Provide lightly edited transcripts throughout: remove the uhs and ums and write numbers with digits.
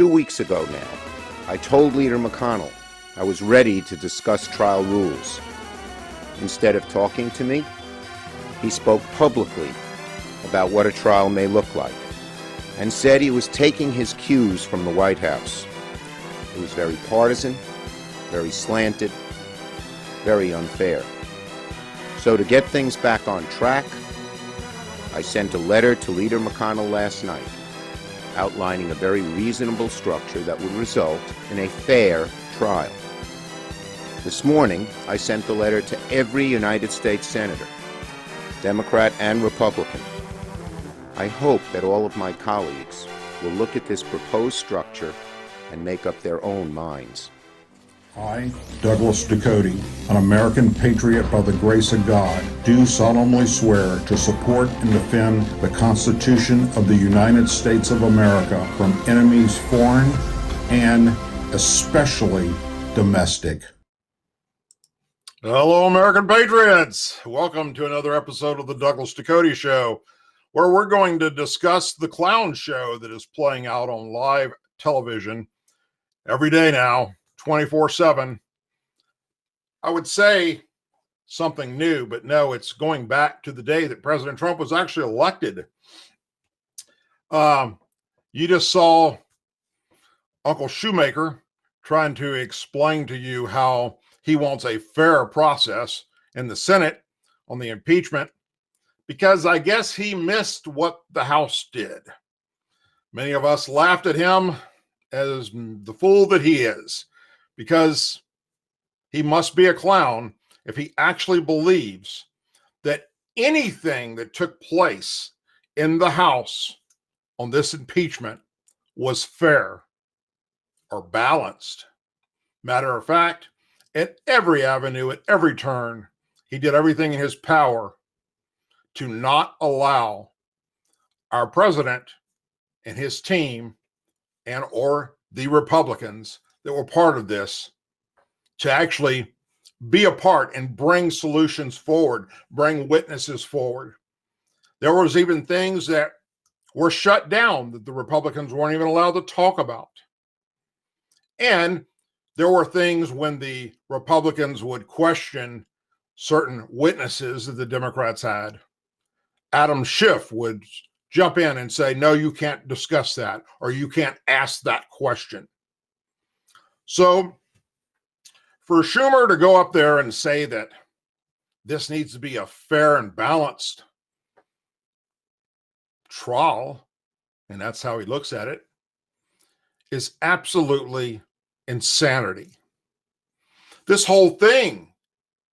2 weeks ago now, I told Leader McConnell I was ready to discuss trial rules. Instead of talking to me, he spoke publicly about what a trial may look like and said he was taking his cues from the White House. It was very partisan, very slanted, very unfair. So to get things back on track, I sent a letter to Leader McConnell last night outlining a very reasonable structure that would result in a fair trial. This morning, I sent the letter to every United States Senator, Democrat and Republican. I hope that all of my colleagues will look at this proposed structure and make up their own minds. I, Douglas Ducote, an American patriot by the grace of God, do solemnly swear to support and defend the Constitution of the United States of America from enemies foreign and especially domestic. Hello, American patriots. Welcome to another episode of the Douglas Ducote Show, where we're going to discuss the clown show that is playing out on live television every day now. 24/7. I would say something new, but no, it's going back to the day that President Trump was actually elected. You just saw Uncle Shoemaker trying to explain to you how he wants a fair process in the Senate on the impeachment, because I guess he missed what the House did. Many of us laughed at him as the fool that he is, because he must be a clown if he actually believes that anything that took place in the House on this impeachment was fair or balanced. Matter of fact, at every avenue, at every turn, he did everything in his power to not allow our president and his team and or the Republicans that were part of this to actually be a part and bring solutions forward, bring witnesses forward. There was even things that were shut down that the Republicans weren't even allowed to talk about. And there were things when the Republicans would question certain witnesses that the Democrats had. Adam Schiff would jump in and say, no, you can't discuss that, or you can't ask that question. So for Schumer to go up there and say that this needs to be a fair and balanced trial, and that's how he looks at it, is absolutely insanity. This whole thing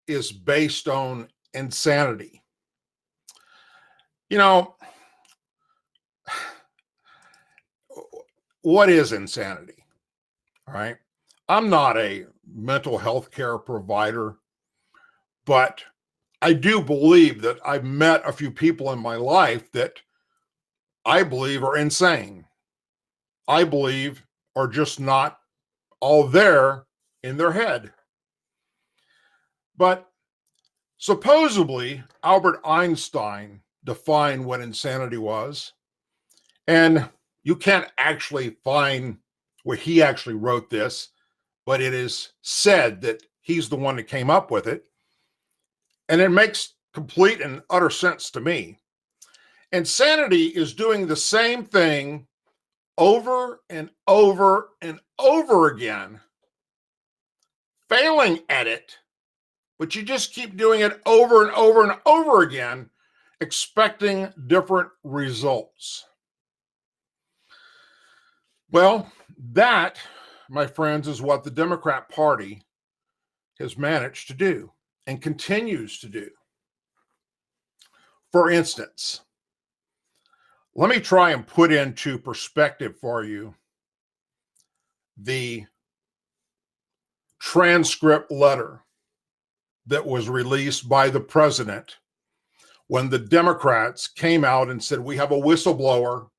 is based on insanity. You know, what is insanity? All right. I'm not a mental health care provider, but I do believe that I've met a few people in my life that I believe are insane. I believe are just not all there in their head. But supposedly, Albert Einstein defined what insanity was, and you can't actually find where he actually wrote this, but it is said that he's the one that came up with it. And it makes complete and utter sense to me. Insanity is doing the same thing over and over and over again, failing at it, but you just keep doing it over and over and over again, expecting different results. Well, that, my friends, is what the Democrat Party has managed to do and continues to do. For instance, let me try and put into perspective for you the transcript letter that was released by the president when the Democrats came out and said, we have a whistleblower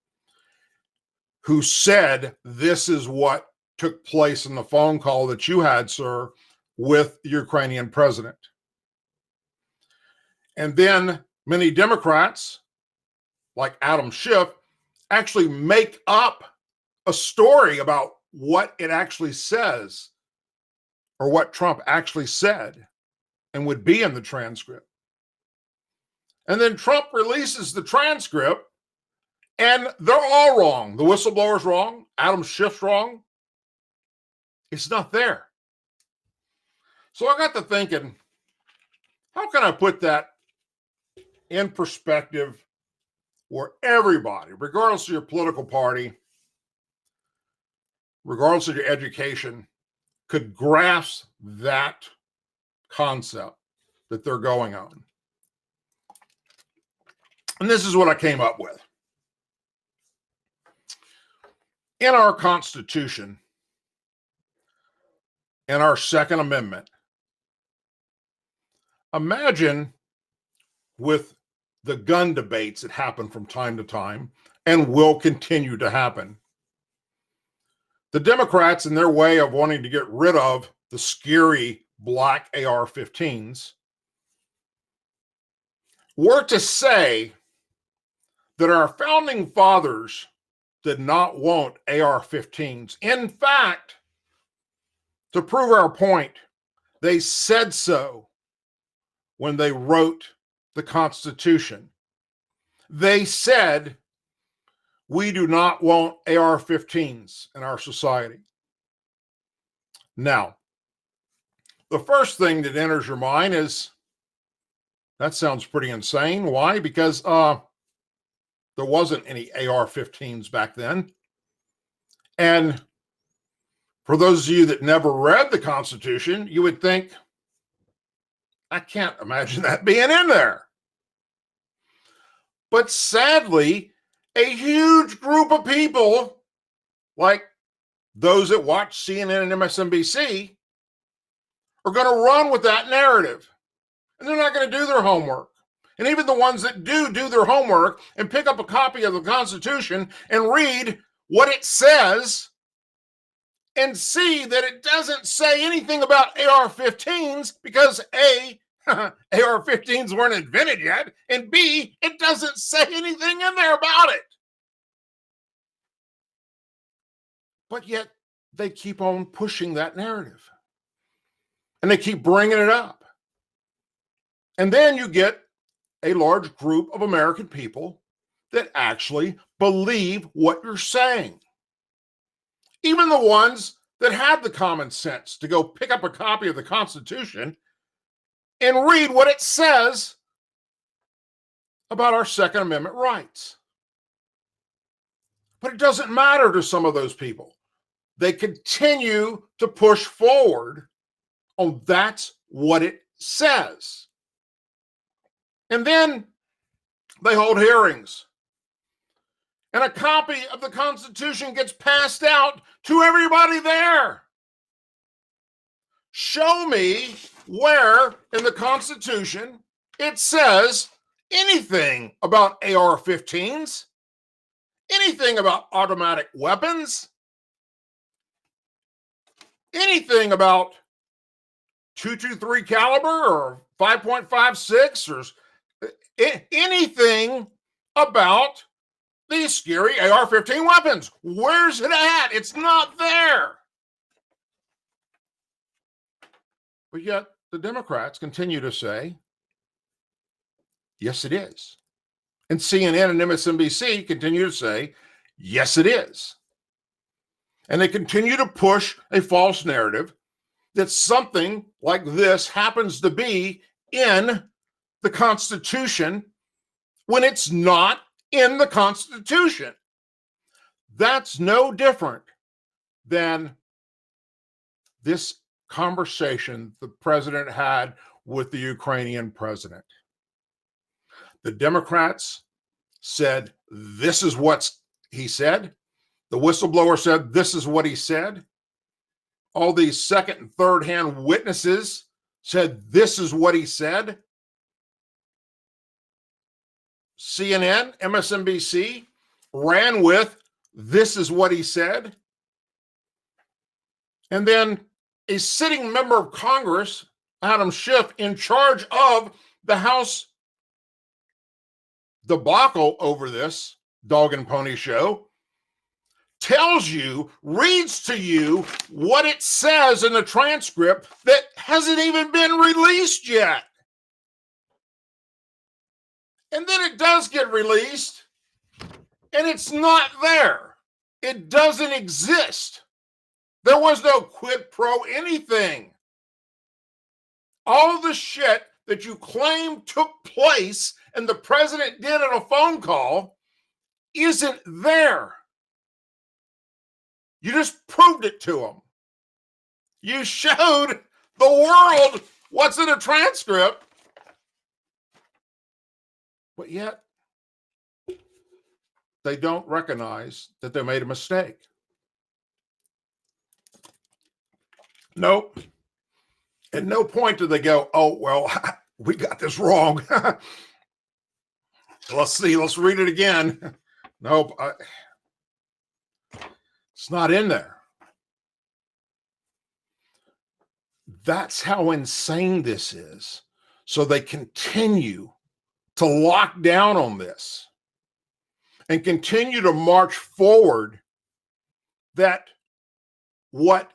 who said this is what took place in the phone call that you had, sir, with the Ukrainian president. And then many Democrats, like Adam Schiff, actually make up a story about what it actually says or what Trump actually said and would be in the transcript. And then Trump releases the transcript and they're all wrong. The whistleblower's wrong. Adam Schiff's wrong. It's not there. So I got to thinking, how can I put that in perspective where everybody, regardless of your political party, regardless of your education, could grasp that concept that they're going on? And this is what I came up with. In our Constitution, in our Second Amendment, imagine with the gun debates that happen from time to time and will continue to happen. The Democrats, in their way of wanting to get rid of the scary black AR-15s, were to say that our founding fathers did not want AR-15s. In fact, to prove our point, they said so when they wrote the Constitution. They said, we do not want AR-15s in our society. Now, the first thing that enters your mind is, that sounds pretty insane. Why? Because there wasn't any AR-15s back then. And for those of you that never read the Constitution, you would think, I can't imagine that being in there. But sadly, a huge group of people, like those that watch CNN and MSNBC, are going to run with that narrative. And they're not going to do their homework. And even the ones that do their homework and pick up a copy of the Constitution and read what it says and see that it doesn't say anything about AR-15s because A, AR-15s weren't invented yet, and B, it doesn't say anything in there about it. But yet they keep on pushing that narrative. And they keep bringing it up. And then you get a large group of American people that actually believe what you're saying. Even the ones that have the common sense to go pick up a copy of the Constitution and read what it says about our Second Amendment rights. But it doesn't matter to some of those people. They continue to push forward on that's what it says. And then they hold hearings. And a copy of the Constitution gets passed out to everybody there. Show me where in the Constitution it says anything about AR-15s, anything about automatic weapons, anything about 223 caliber or 5.56 or anything about these scary AR-15 weapons. Where's it at? It's not there. But yet the Democrats continue to say, yes, it is. And CNN and MSNBC continue to say, yes, it is. And they continue to push a false narrative that something like this happens to be in the Constitution when it's not in the Constitution. That's no different than this conversation the president had with the Ukrainian president. The Democrats said, this is what he said. The whistleblower said, this is what he said. All these second and third hand witnesses said, this is what he said. CNN, MSNBC ran with, this is what he said. And then a sitting member of Congress, Adam Schiff, in charge of the House debacle over this dog and pony show, tells you, reads to you what it says in the transcript that hasn't even been released yet. And then it does get released, and it's not there. It doesn't exist. There was no quid pro anything. All the shit that you claim took place and the president did on a phone call isn't there. You just proved it to them. You showed the world what's in a transcript, but yet they don't recognize that they made a mistake. Nope. At no point do they go, oh, well, we got this wrong. Let's see, let's read it again. Nope. It's not in there. That's how insane this is. So they continue to lock down on this and continue to march forward that what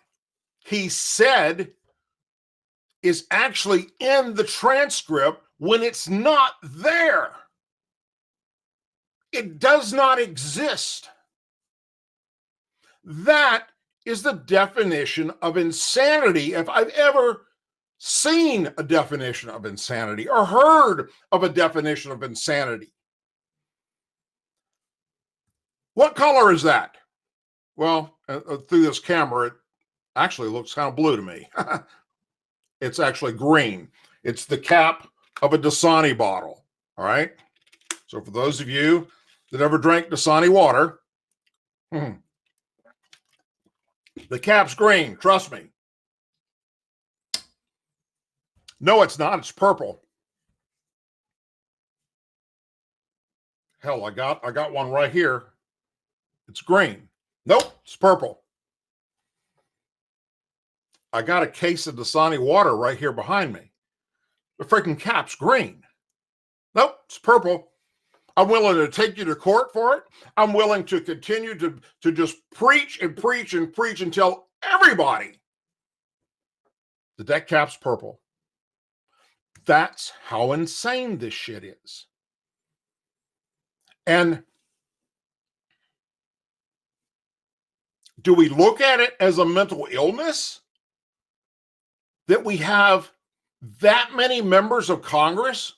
he said is actually in the transcript when it's not there. It does not exist. That is the definition of insanity, if I've ever seen a definition of insanity or heard of a definition of insanity. What color is that? Well, through this camera, it actually looks kind of blue to me. It's actually green. It's the cap of a Dasani bottle, all right? So for those of you that ever drank Dasani water, the cap's green, trust me. No, it's not. It's purple. Hell, I got one right here. It's green. Nope, it's purple. I got a case of Dasani water right here behind me. The freaking cap's green. Nope, it's purple. I'm willing to take you to court for it. I'm willing to continue to just preach and preach and preach and tell everybody that that cap's purple. That's how insane this shit is. And do we look at it as a mental illness that we have that many members of Congress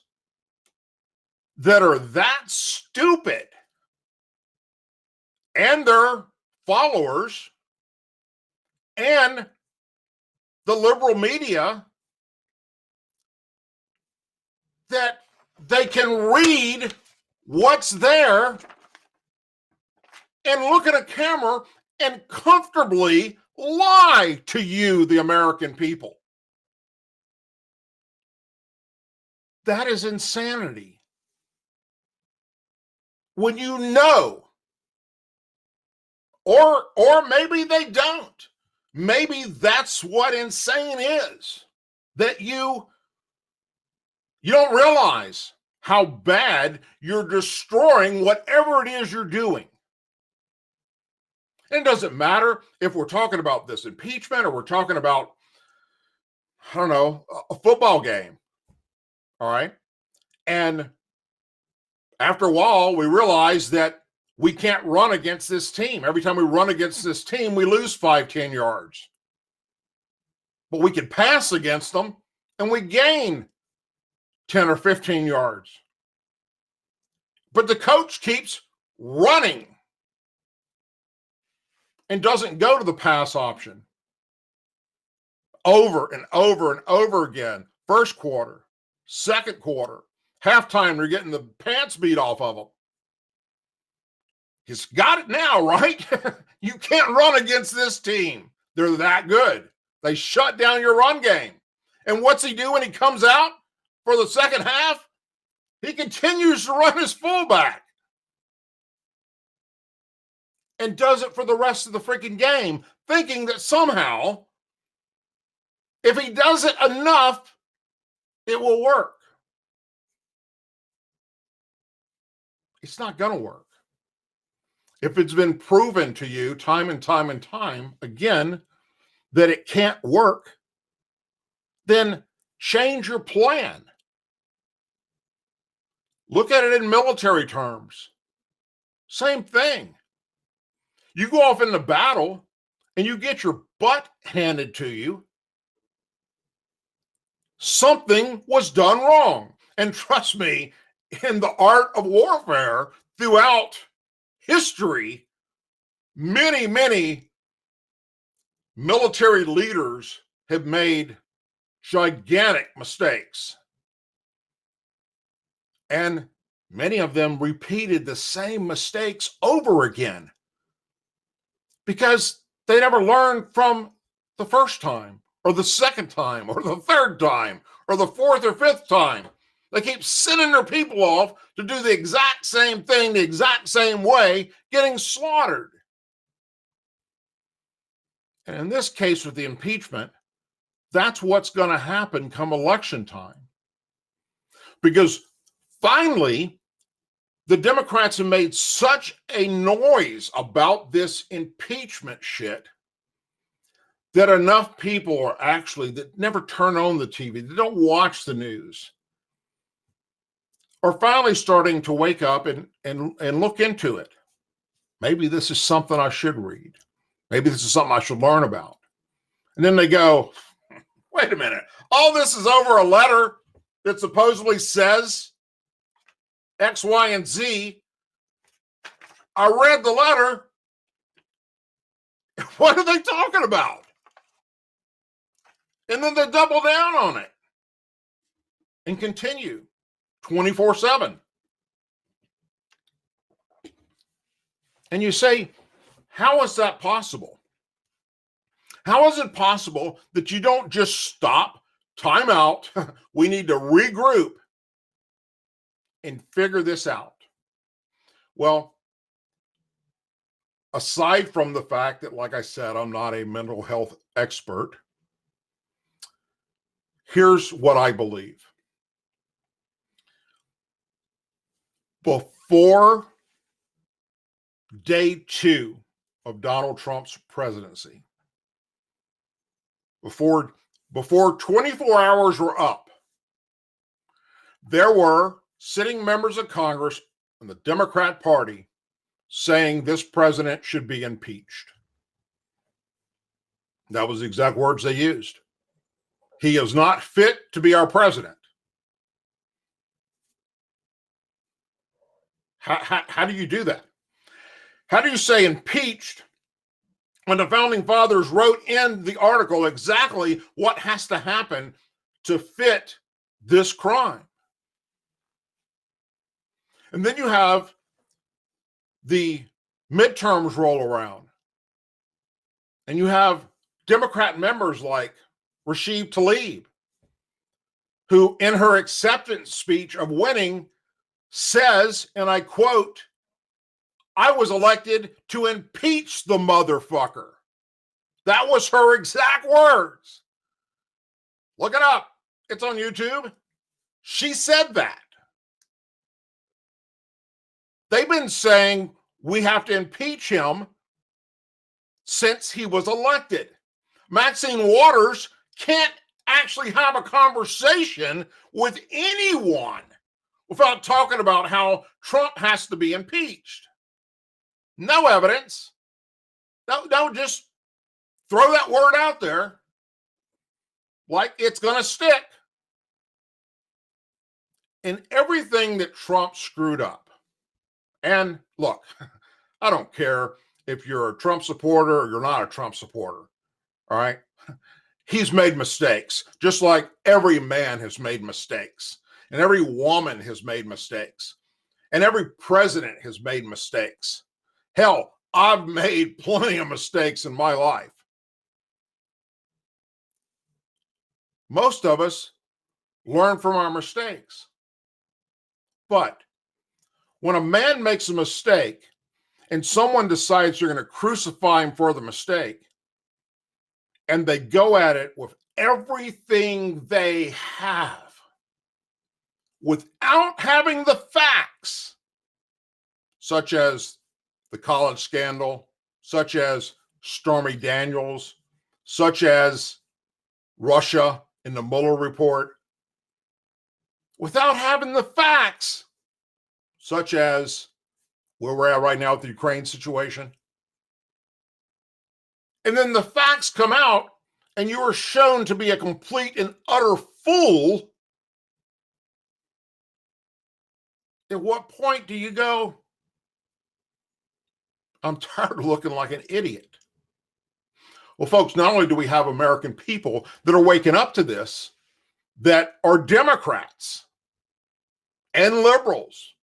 that are that stupid and their followers and the liberal media that they can read what's there and look at a camera and comfortably lie to you, the American people? That is insanity. When you know, or maybe they don't. Maybe that's what insane is. That you don't realize how bad you're destroying whatever it is you're doing. And it doesn't matter if we're talking about this impeachment or we're talking about, I don't know, a football game. All right. And after a while, we realize that we can't run against this team. Every time we run against this team, we lose 5-10 yards. But we can pass against them and we gain 10 or 15 yards. But the coach keeps running and doesn't go to the pass option over and over and over again. First quarter, second quarter, halftime, they're getting the pants beat off of them. He's got it now, right? You can't run against this team. They're that good. They shut down your run game. And what's he do when he comes out for the second half? He continues to run his fullback and does it for the rest of the freaking game, thinking that somehow, if he does it enough, it will work. It's not going to work. if it's been proven to you time and time and time again that it can't work, then change your plan. Look at it in military terms. Same thing. You go off into battle and you get your butt handed to you. Something was done wrong. And trust me, in the art of warfare throughout history, many, many military leaders have made gigantic mistakes. And many of them repeated the same mistakes over again because they never learned from the first time or the second time or the third time or the fourth or fifth time. They keep sending their people off to do the exact same thing, the exact same way, getting slaughtered. And in this case with the impeachment, that's what's going to happen come election time. Because finally, the Democrats have made such a noise about this impeachment shit that enough people are actually, that never turn on the TV, they don't watch the news, are finally starting to wake up and look into it. Maybe this is something I should read. Maybe this is something I should learn about. And then they go, wait a minute, all this is over a letter that supposedly says X, Y, and Z. I read the letter. What are they talking about? And then they double down on it and continue 24/7. And you say, how is that possible? How is it possible that you don't just stop, time out, we need to regroup and figure this out? Well, aside from the fact that, like I said, I'm not a mental health expert, here's what I believe. Before day 2 of Donald Trump's presidency, before 24 hours were up, there were sitting members of Congress in the Democrat Party saying this president should be impeached. That was the exact words they used. He is not fit to be our president. How do you do that? How do you say impeached when the founding fathers wrote in the article exactly what has to happen to fit this crime? And then you have the midterms roll around, and you have Democrat members like Rashid Tlaib, who in her acceptance speech of winning says, and I quote, "I was elected to impeach the motherfucker." That was her exact words. Look it up. It's on YouTube. She said that. They've been saying we have to impeach him since he was elected. Maxine Waters can't actually have a conversation with anyone without talking about how Trump has to be impeached. No evidence. No, just throw that word out there like it's going to stick. In everything that Trump screwed up, and look, I don't care if you're a Trump supporter or you're not a Trump supporter, all right? He's made mistakes, just like every man has made mistakes, and every woman has made mistakes, and every president has made mistakes. Hell, I've made plenty of mistakes in my life. Most of us learn from our mistakes. But when a man makes a mistake and someone decides you're going to crucify him for the mistake, and they go at it with everything they have without having the facts, such as the college scandal, such as Stormy Daniels, such as Russia in the Mueller report, without having the facts, such as where we're at right now with the Ukraine situation. And then the facts come out and you are shown to be a complete and utter fool. At what point do you go, I'm tired of looking like an idiot? Well, folks, not only do we have American people that are waking up to this, that are Democrats and liberals,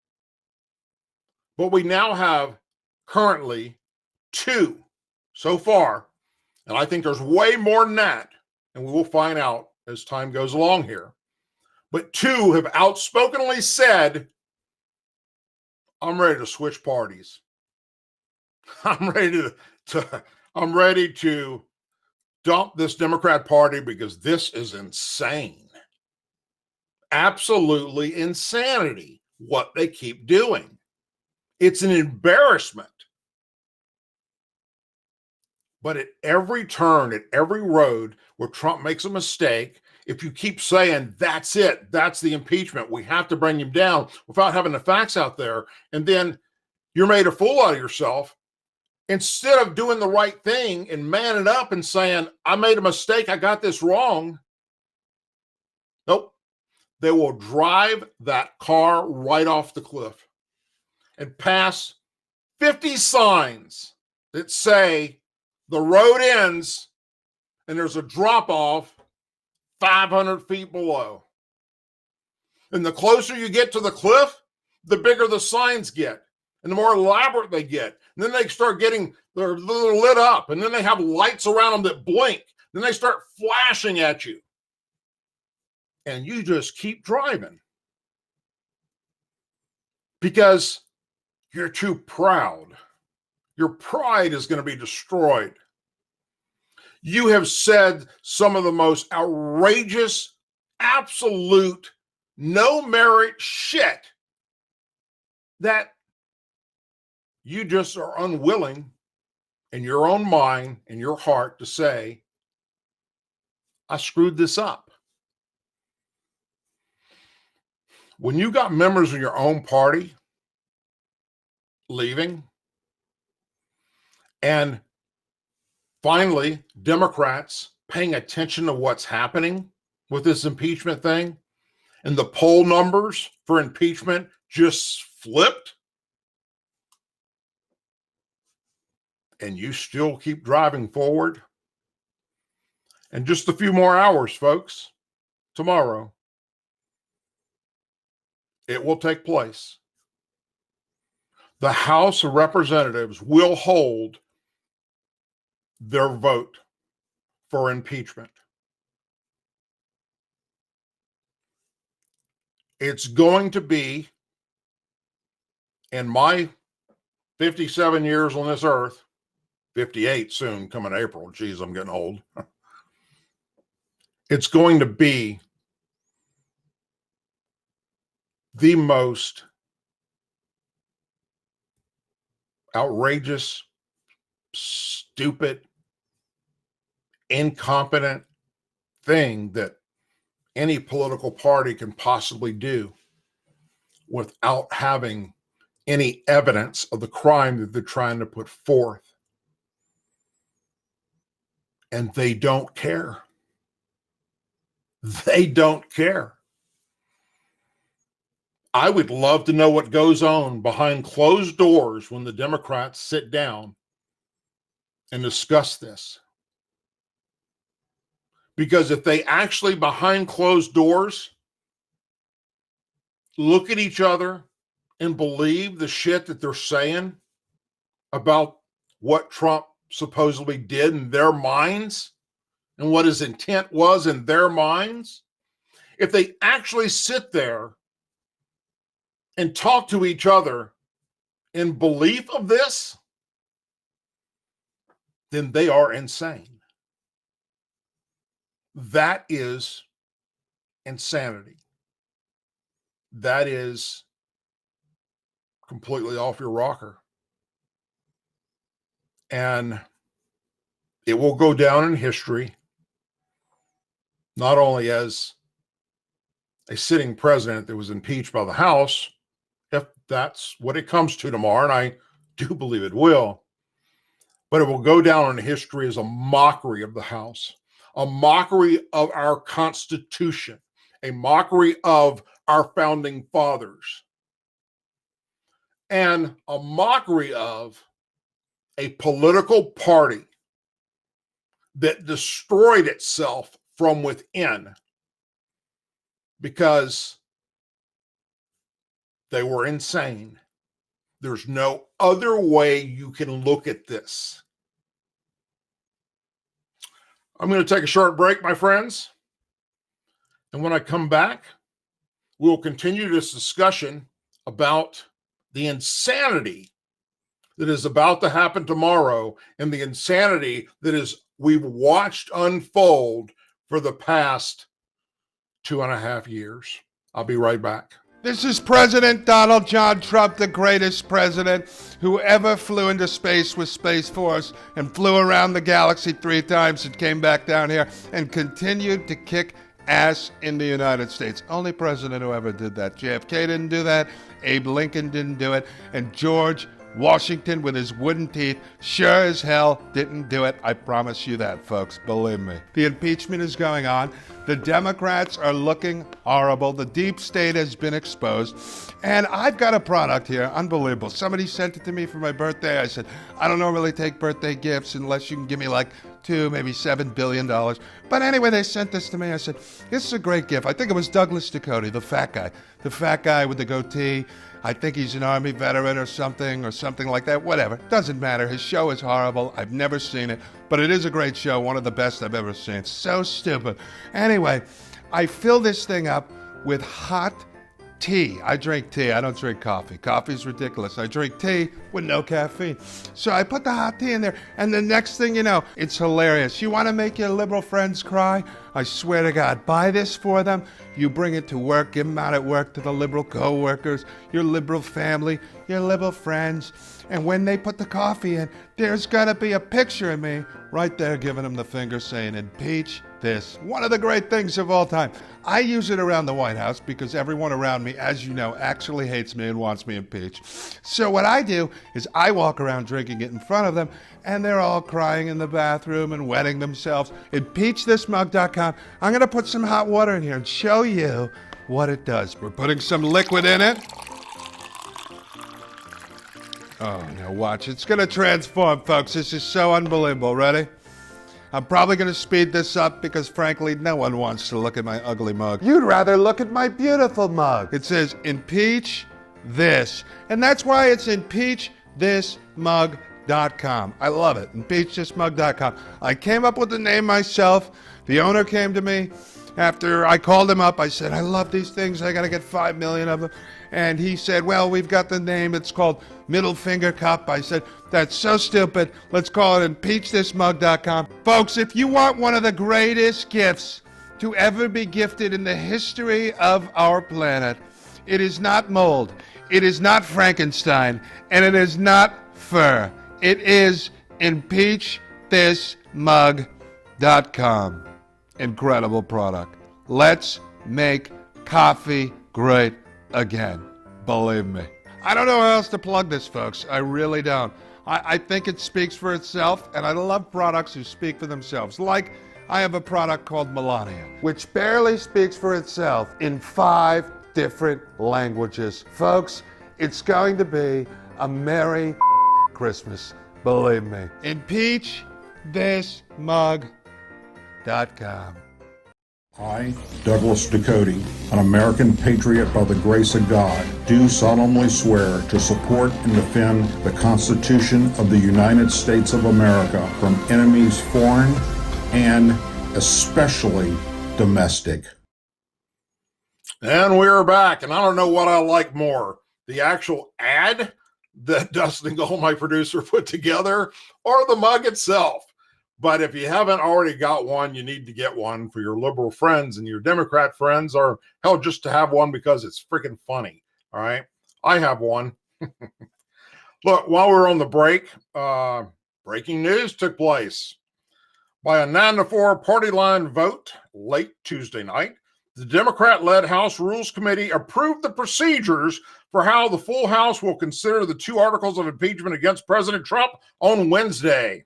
but we now have currently two so far, and I think there's way more than that, and we will find out as time goes along here. But two have outspokenly said, I'm ready to switch parties. I'm ready to dump this Democrat Party because this is insane. Absolutely insanity what they keep doing. It's an embarrassment. But at every turn, at every road where Trump makes a mistake, if you keep saying, that's it, that's the impeachment, we have to bring him down without having the facts out there, and then you're made a fool out of yourself, instead of doing the right thing and manning up and saying, I made a mistake, I got this wrong. Nope. They will drive that car right off the cliff and pass 50 signs that say the road ends and there's a drop off 500 feet below. And the closer you get to the cliff, the bigger the signs get and the more elaborate they get. And then they start getting, they're lit up, and then they have lights around them that blink. Then they start flashing at you. And you just keep driving because you're too proud. Your pride is going to be destroyed. You have said some of the most outrageous, absolute, no merit shit that you just are unwilling in your own mind, in your heart, to say, I screwed this up. When you got members of your own party leaving, and finally, Democrats paying attention to what's happening with this impeachment thing, and the poll numbers for impeachment just flipped, and you still keep driving forward. And just a few more hours, folks, tomorrow, it will take place. The House of Representatives will hold their vote for impeachment. It's going to be, in my 57 years on this earth, 58 soon, coming April. Geez, I'm getting old. It's going to be the most outrageous, stupid, incompetent thing that any political party can possibly do without having any evidence of the crime that they're trying to put forth. And they don't care. They don't care. I would love to know what goes on behind closed doors when the Democrats sit down and discuss this. Because if they actually, behind closed doors, look at each other and believe the shit that they're saying about what Trump supposedly did in their minds and what his intent was in their minds, if they actually sit there and talk to each other in belief of this, then they are insane. That is insanity. That is completely off your rocker. And it will go down in history, not only as a sitting president that was impeached by the House, if that's what it comes to tomorrow, and I do believe it will, but it will go down in history as a mockery of the House, a mockery of our Constitution, a mockery of our founding fathers, and a mockery of a political party that destroyed itself from within because they were insane. There's no other way you can look at this. I'm going to take a short break, my friends. And when I come back, we'll continue this discussion about the insanity that is about to happen tomorrow and the insanity that we've watched unfold for the past 2.5 years. I'll be right back. This is President Donald John Trump, the greatest president who ever flew into space with Space Force and flew around the galaxy 3 times and came back down here and continued to kick ass in the United States. Only president who ever did that. JFK didn't do that. Abe Lincoln didn't do it. And George Washington, with his wooden teeth, sure as hell didn't do it. I promise you that, folks. Believe me. The impeachment is going on. The Democrats are looking horrible. The deep state has been exposed. And I've got a product here. Unbelievable. Somebody sent it to me for my birthday. I said, I don't normally take birthday gifts unless you can give me like $2, maybe $7 billion. But anyway, they sent this to me. I said, this is a great gift. I think it was Douglas Ducote, the fat guy with the goatee. I think he's an Army veteran or something like that. Whatever. Doesn't matter. His show is horrible. I've never seen it, but it is a great show. One of the best I've ever seen. So stupid. Anyway, I fill this thing up with hot tea. I drink tea. I don't drink coffee. Coffee's ridiculous. I drink tea with no caffeine. So I put the hot tea in there, and the next thing you know, it's hilarious. You want to make your liberal friends cry? I swear to God, buy this for them. You bring it to work, give them out at work to the liberal co-workers, your liberal family, your liberal friends. And when they put the coffee in, there's got to be a picture of me right there giving them the finger saying, impeach this. One of the great things of all time. I use it around the White House because everyone around me, as you know, actually hates me and wants me impeached. So what I do is I walk around drinking it in front of them, and they're all crying in the bathroom and wetting themselves. ImpeachThisMug.com. I'm going to put some hot water in here and show you what it does. We're putting some liquid in it. Oh, now watch. It's going to transform, folks. This is so unbelievable. Ready? I'm probably going to speed this up because, frankly, no one wants to look at my ugly mug. You'd rather look at my beautiful mug. It says, impeach this. And that's why it's ImpeachThisMug.com. I love it. ImpeachThisMug.com. I came up with the name myself. The owner came to me after I called him up. I said, I love these things. I got to get 5 million of them. And he said, well, we've got the name. It's called Middle Finger Cup. I said, that's so stupid. Let's call it ImpeachThisMug.com. Folks, if you want one of the greatest gifts to ever be gifted in the history of our planet, it is not mold. It is not Frankenstein. And it is not fur. It is ImpeachThisMug.com. Incredible product. Let's make coffee great again. Believe me. I don't know how else to plug this, folks. I really don't. I think it speaks for itself, and I love products who speak for themselves. Like, I have a product called Melania, which barely speaks for itself in 5 different languages. Folks, it's going to be a Merry Christmas. Believe me. ImpeachThisMug.com. I, Douglas Ducote, an American patriot by the grace of God, do solemnly swear to support and defend the Constitution of the United States of America from enemies foreign and especially domestic. And we're back, and I don't know what I like more, the actual ad that Dustin Gold, my producer, put together, or the mug itself. But if you haven't already got one, you need to get one for your liberal friends and your Democrat friends, or hell, just to have one because it's freaking funny. All right. I have one. Look, while we're on the break, breaking news took place. By a 9-4 party line vote late Tuesday night, the Democrat-led House Rules Committee approved the procedures for how the full House will consider the 2 articles of impeachment against President Trump on Wednesday,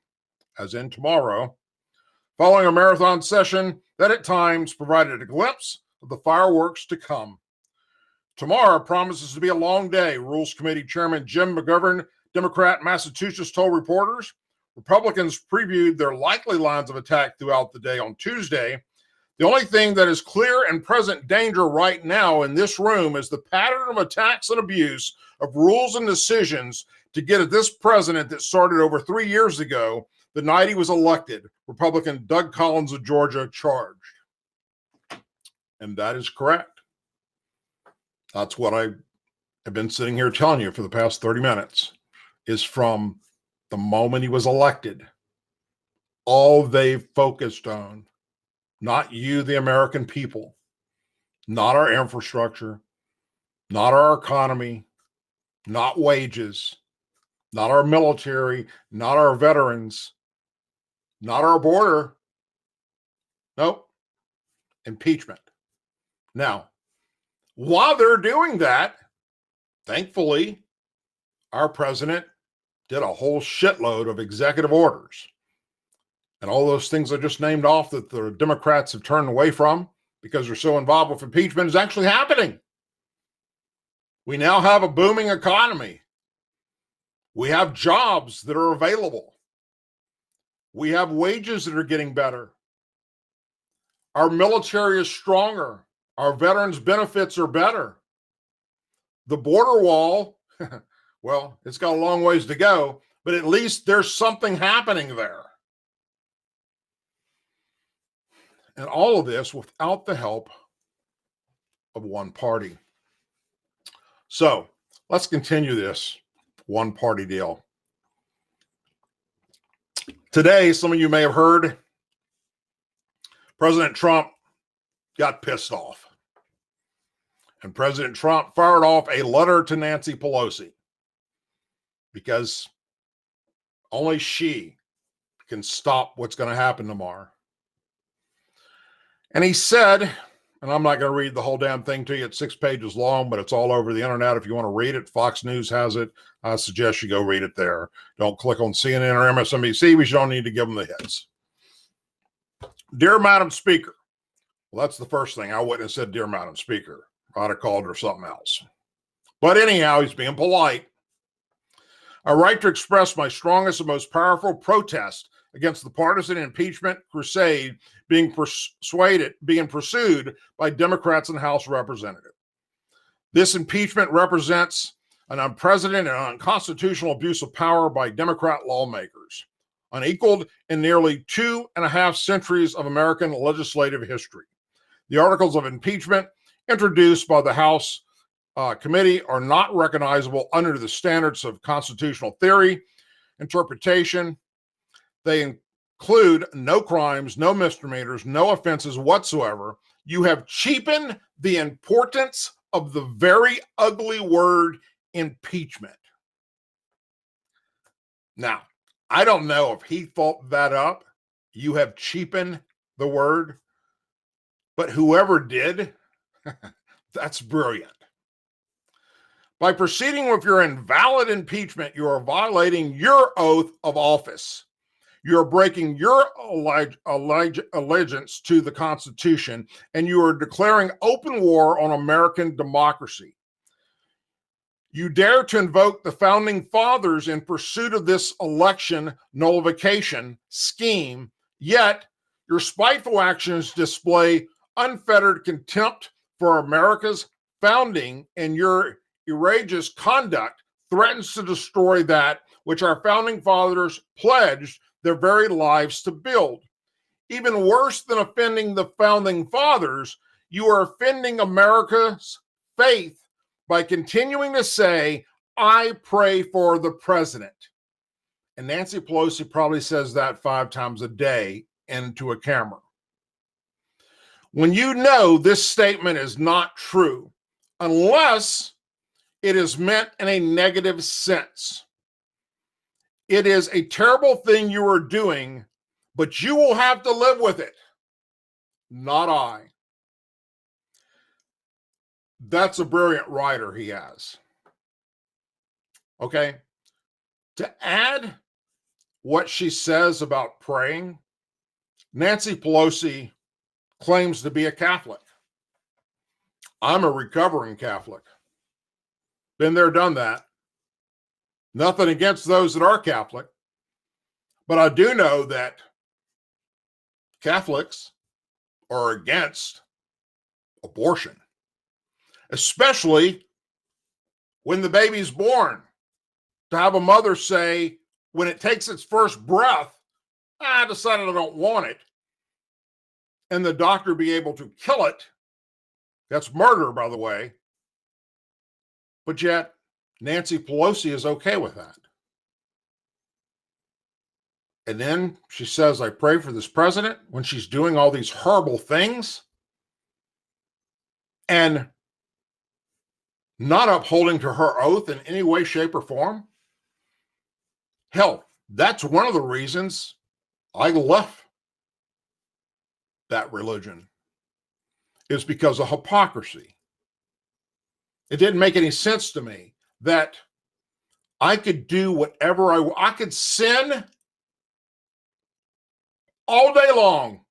as in tomorrow, following a marathon session that at times provided a glimpse of the fireworks to come. Tomorrow promises to be a long day, Rules Committee Chairman Jim McGovern, Democrat, Massachusetts, told reporters. Republicans previewed their likely lines of attack throughout the day on Tuesday. The only thing that is clear and present danger right now in this room is the pattern of attacks and abuse of rules and decisions to get at this president that started over 3 years ago, the night he was elected, Republican Doug Collins of Georgia charged. And that is correct. That's what I have been sitting here telling you for the past 30 minutes, is from the moment he was elected, all they've focused on, not you, the American people, not our infrastructure, not our economy, not wages, not our military, not our veterans, not our border. Nope. Impeachment. Now, while they're doing that, thankfully, our president did a whole shitload of executive orders. And all those things I just named off that the Democrats have turned away from because they're so involved with impeachment is actually happening. We now have a booming economy. We have jobs that are available. We have wages that are getting better. Our military is stronger. Our veterans' benefits are better. The border wall, well, it's got a long ways to go, but at least there's something happening there. And all of this without the help of one party. So let's continue this one party deal. Today, some of you may have heard President Trump got pissed off. And President Trump fired off a letter to Nancy Pelosi because only she can stop what's going to happen tomorrow. And he said, and I'm not going to read the whole damn thing to you. It's 6 pages long, but it's all over the internet. If you want to read it, Fox News has it. I suggest you go read it there. Don't click on CNN or MSNBC. We don't need to give them the hits. Dear Madam Speaker. Well, that's the first thing. I wouldn't have said, Dear Madam Speaker. I'd have called her something else. But anyhow, he's being polite. I write to express my strongest and most powerful protest against the partisan impeachment crusade being pursued by Democrats in the House of Representatives. This impeachment represents an unprecedented and unconstitutional abuse of power by Democrat lawmakers, unequaled in nearly 2.5 centuries of American legislative history. The articles of impeachment introduced by the House committee are not recognizable under the standards of constitutional theory, interpretation. They include no crimes, no misdemeanors, no offenses whatsoever. You have cheapened the importance of the very ugly word impeachment. Now, I don't know if he thought that up. You have cheapened the word, but whoever did, that's brilliant. By proceeding with your invalid impeachment, you are violating your oath of office. You're breaking your allegiance to the Constitution, and you are declaring open war on American democracy. You dare to invoke the Founding Fathers in pursuit of this election nullification scheme, yet your spiteful actions display unfettered contempt for America's founding, and your outrageous conduct threatens to destroy that which our Founding Fathers pledged their very lives to build. Even worse than offending the Founding Fathers, you are offending America's faith by continuing to say, I pray for the president. And Nancy Pelosi probably says that 5 times a day into a camera. When you know this statement is not true, unless it is meant in a negative sense. It is a terrible thing you are doing, but you will have to live with it. Not I. That's a brilliant writer he has. Okay. To add what she says about praying, Nancy Pelosi claims to be a Catholic. I'm a recovering Catholic. Been there, done that. Nothing against those that are Catholic, but I do know that Catholics are against abortion, especially when the baby's born. To have a mother say, when it takes its first breath, I decided I don't want it, and the doctor be able to kill it. That's murder, by the way. But yet, Nancy Pelosi is okay with that. And then she says, I pray for this president when she's doing all these horrible things and not upholding to her oath in any way, shape, or form. Hell, that's one of the reasons I left that religion, is because of hypocrisy. It didn't make any sense to me that I could do whatever I could sin all day long.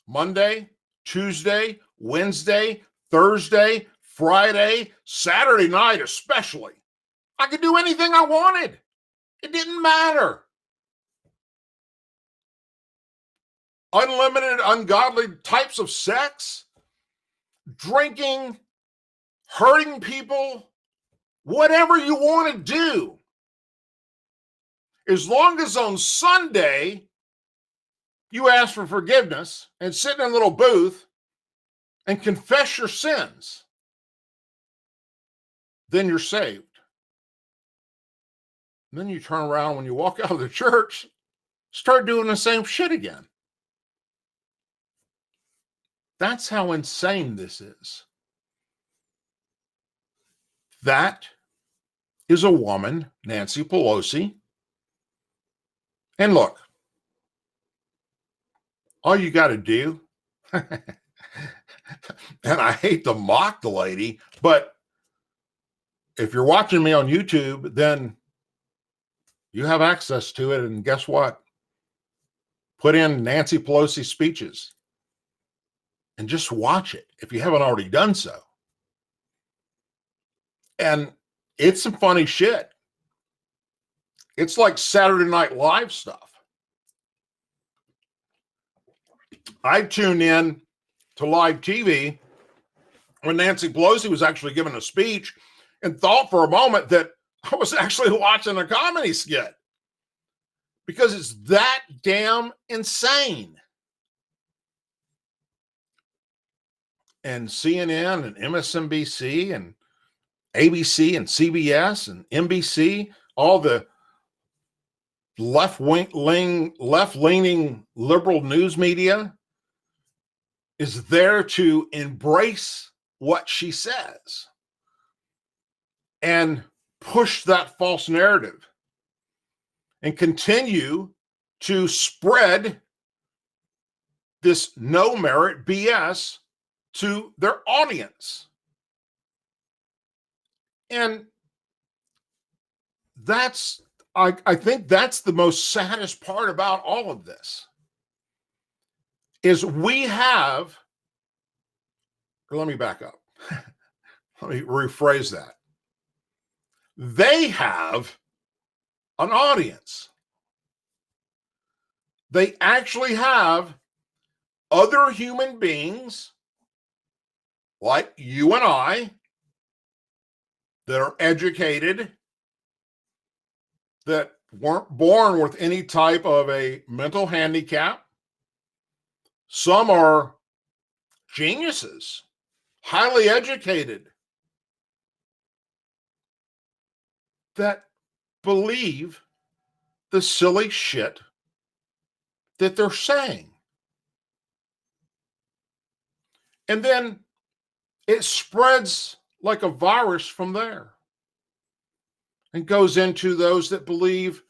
Monday, Tuesday, Wednesday, Thursday, Friday, Saturday night especially. I could do anything I wanted. It didn't matter. Unlimited, ungodly types of sex, drinking, hurting people, whatever you want to do. As long as on Sunday you ask for forgiveness and sit in a little booth and confess your sins, then you're saved. And then you turn around when you walk out of the church, start doing the same shit again. That's how insane this is. That is a woman, Nancy Pelosi. And look, all you got to do, and I hate to mock the lady, but if you're watching me on YouTube, then you have access to it. And guess what? Put in Nancy Pelosi speeches and just watch it if you haven't already done so. And it's some funny shit. It's like Saturday Night Live stuff. I tuned in to live TV when Nancy Pelosi was actually giving a speech and thought for a moment that I was actually watching a comedy skit because it's that damn insane. And CNN and MSNBC and ABC and CBS and NBC, all the left-leaning liberal news media is there to embrace what she says and push that false narrative and continue to spread this no merit BS to their audience. And that's, I think that's the most saddest part about all of this is we have, let me back up. Let me rephrase that. They have an audience. They actually have other human beings like you and I that are educated, that weren't born with any type of a mental handicap. Some are geniuses, highly educated, that believe the silly shit that they're saying. And then it spreads like a virus from there and goes into those that believe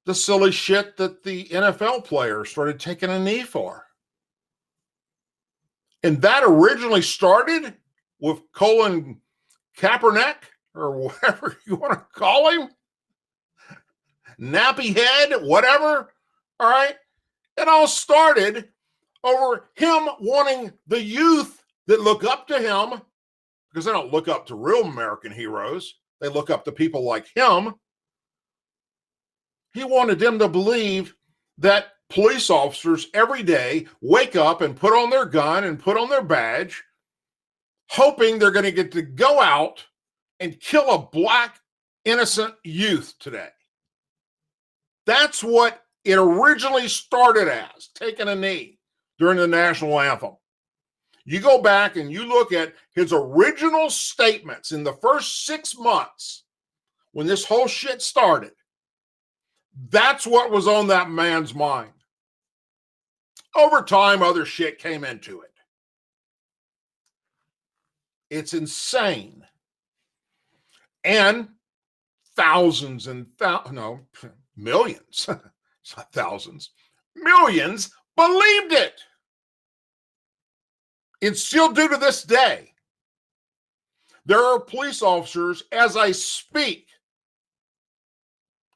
the silly shit that the NFL players started taking a knee for. And that originally started with Colin Kaepernick, or whatever you want to call him, nappy head, whatever. All right. It all started over him wanting the youth that look up to him, because they don't look up to real American heroes. They look up to people like him. He wanted them to believe that police officers every day wake up and put on their gun and put on their badge, hoping they're going to get to go out and kill a black innocent youth today. That's what it originally started as, taking a knee during the national anthem. You go back and you look at his original statements in the first 6 months when this whole shit started. That's what was on that man's mind. Over time, other shit came into it. It's insane. And thousands and millions, it's not thousands, millions believed it. It's still do to this day. There are police officers, as I speak,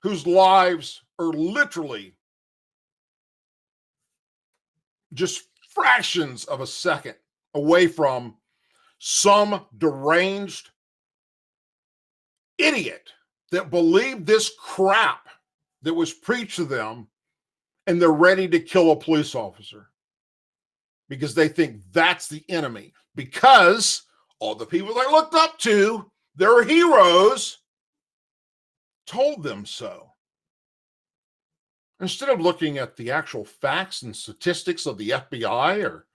whose lives are literally just fractions of a second away from some deranged idiot that believed this crap that was preached to them, and they're ready to kill a police officer because they think that's the enemy, because all the people they looked up to, their heroes, told them so. Instead of looking at the actual facts and statistics of the FBI or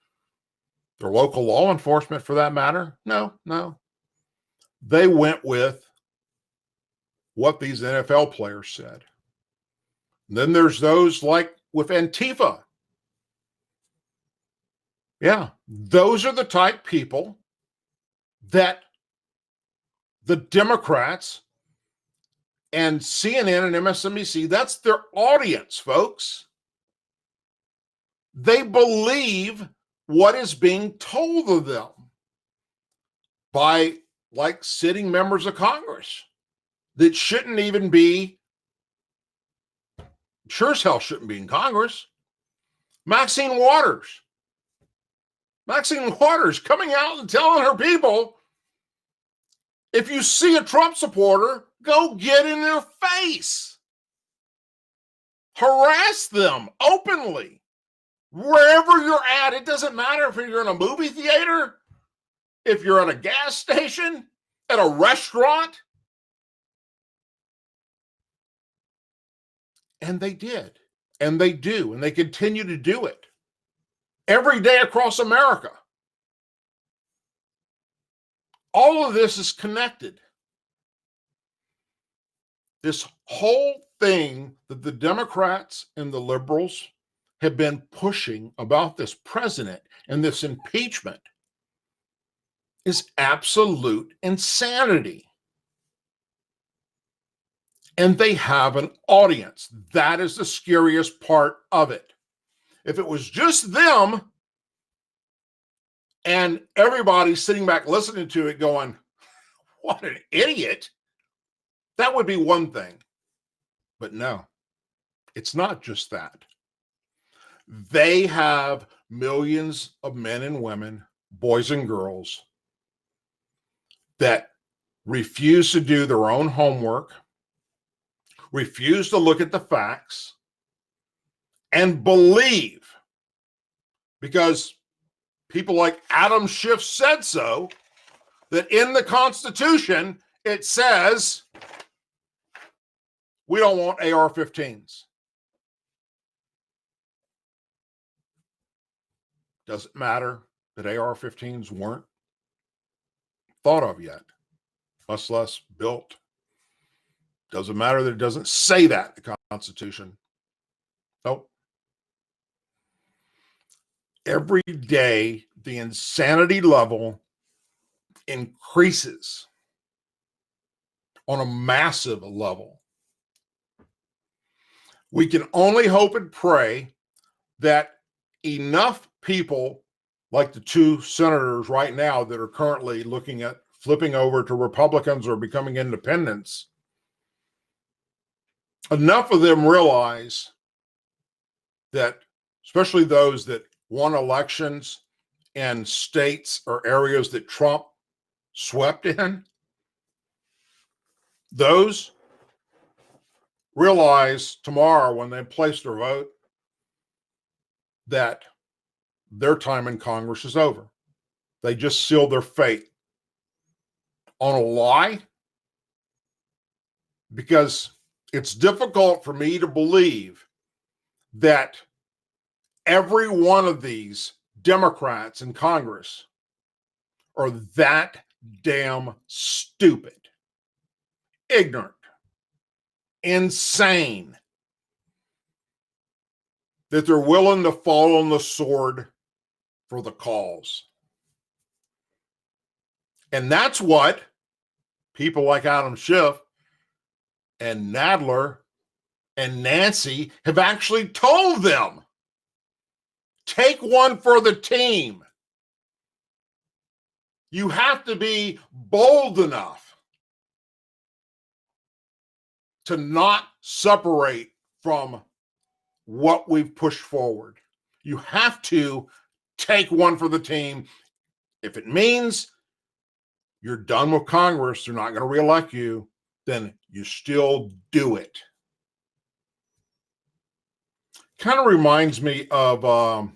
their local law enforcement for that matter, no. They went with what these NFL players said. And then there's those like with Antifa. Yeah, those are the type people that the Democrats and CNN and MSNBC, that's their audience, folks. They believe what is being told of them by like sitting members of Congress that shouldn't even be, sure as hell shouldn't be in Congress. Maxine Waters coming out and telling her people, if you see a Trump supporter, go get in their face. Harass them openly. Wherever you're at, it doesn't matter if you're in a movie theater, if you're at a gas station, at a restaurant. And they did, and they do, and they continue to do it every day across America. All of this is connected. This whole thing that the Democrats and the liberals have been pushing about this president and this impeachment is absolute insanity. And they have an audience. That is the scariest part of it. If it was just them and everybody sitting back listening to it going, what an idiot, that would be one thing. But no, it's not just that. They have millions of men and women, boys and girls, that refuse to do their own homework, refuse to look at the facts, and believe, because people like Adam Schiff said so, that in the Constitution it says we don't want AR-15s. Doesn't matter that AR-15s weren't thought of yet, much less built. Doesn't matter that it doesn't say that in the Constitution. Nope. Every day, the insanity level increases on a massive level. We can only hope and pray that enough people, like the two senators right now that are currently looking at flipping over to Republicans or becoming independents, enough of them realize that, especially those that won elections in states or areas that Trump swept in, those realize tomorrow when they place their vote that their time in Congress is over. They just sealed their fate on a lie, because it's difficult for me to believe that every one of these Democrats in Congress are that damn stupid, ignorant, insane, that they're willing to fall on the sword for the cause. And that's what people like Adam Schiff and Nadler and Nancy have actually told them. Take one for the team. You have to be bold enough to not separate from what we've pushed forward. You have to take one for the team. If it means you're done with Congress, they're not going to reelect you, then you still do it. Kind of reminds me of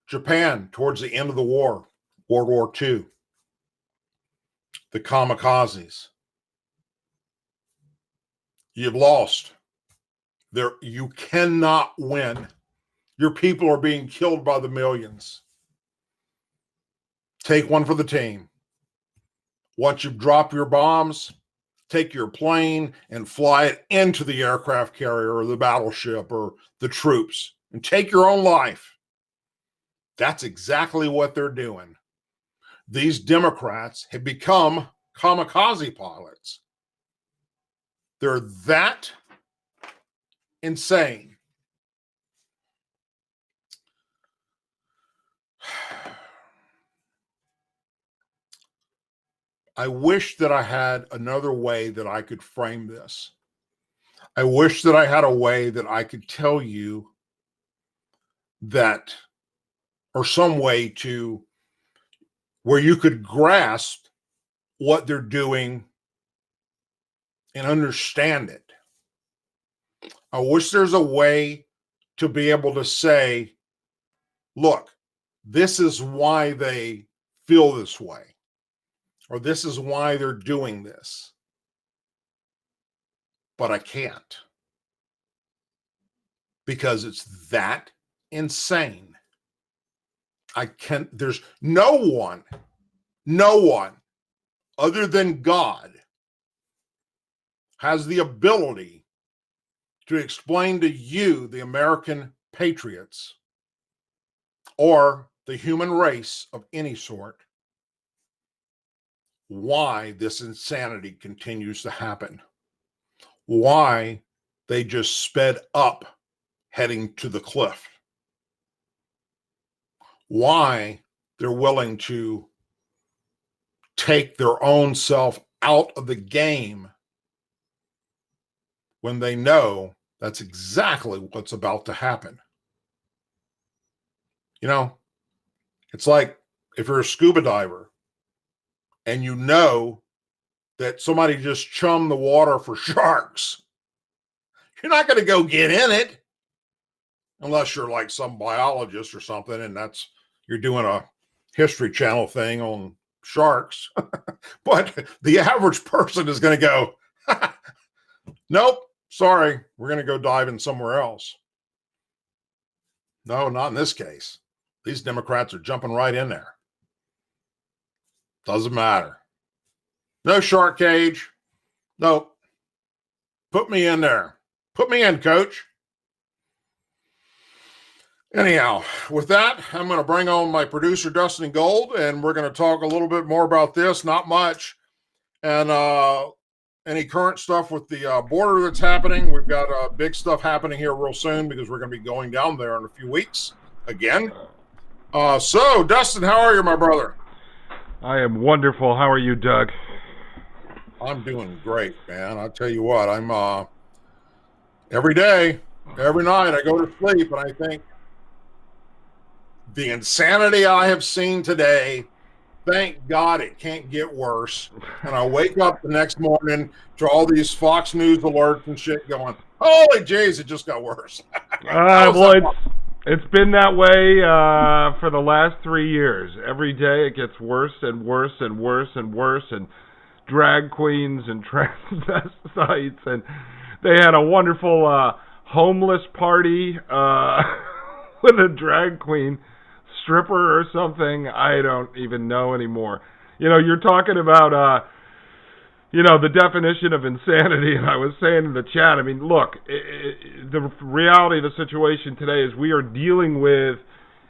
Japan towards the end of the war, World War II, the kamikazes. You've lost. You cannot win. Your people are being killed by the millions. Take one for the team. Once you've dropped your bombs, take your plane and fly it into the aircraft carrier or the battleship or the troops and take your own life. That's exactly what they're doing. These Democrats have become kamikaze pilots. They're that insane. I wish that I had another way that I could frame this. I wish that I had a way that I could tell you that, or some way to where you could grasp what they're doing and understand it. I wish there's a way to be able to say, look, this is why they feel this way, or this is why they're doing this. But I can't, because it's that insane. I can't, there's no one other than God has the ability to explain to you, the American patriots, or the human race of any sort, why this insanity continues to happen. Why they just sped up heading to the cliff. Why they're willing to take their own self out of the game when they know that's exactly what's about to happen. You know, it's like if you're a scuba diver and you know that somebody just chummed the water for sharks, you're not going to go get in it unless you're like some biologist or something and you're doing a History Channel thing on sharks. But the average person is going to go, nope, sorry, we're going to go diving somewhere else. No, not in this case. These Democrats are jumping right in there. Doesn't matter. No shark cage. Nope. Put me in there. Put me in, coach. Anyhow, with that, I'm going to bring on my producer, Dustin Gold, and we're going to talk a little bit more about this, not much. And any current stuff with the border that's happening. We've got big stuff happening here real soon because we're going to be going down there in a few weeks again. So, Dustin, how are you, my brother? I am wonderful. How are you, Doug? I'm doing great, man. I tell you what, I'm every day, every night I go to sleep and I think the insanity I have seen today, thank God it can't get worse. And I wake up the next morning to all these Fox News alerts and shit going, holy jeez, it just got worse. Well, it's been that way for the last 3 years. Every day it gets worse and worse and worse and worse, and drag queens and transvestites, and they had a wonderful homeless party with a drag queen stripper or something. I don't even know anymore. You know, you're talking about the definition of insanity, and I was saying in the chat, I mean, look, the reality of the situation today is we are dealing with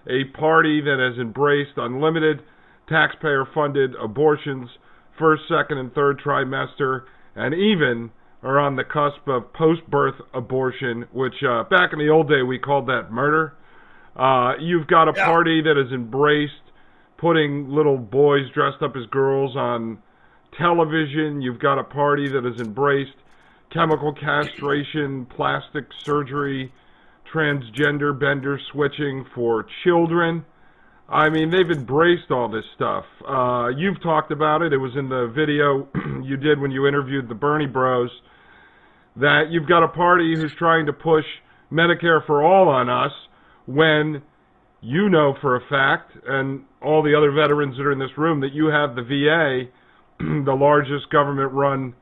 a party that has embraced unlimited taxpayer-funded abortions, first, second, and third trimester, and even are on the cusp of post-birth abortion, which back in the old day we called that murder. You've got a party that has embraced putting little boys dressed up as girls on television. You've got a party that has embraced chemical castration, plastic surgery, transgender bender switching for children. I mean, they've embraced all this stuff. You've talked about it. It was in the video you did when you interviewed the Bernie Bros, that you've got a party who's trying to push Medicare for all on us when you know for a fact, and all the other veterans that are in this room, that you have the VA, the largest government-run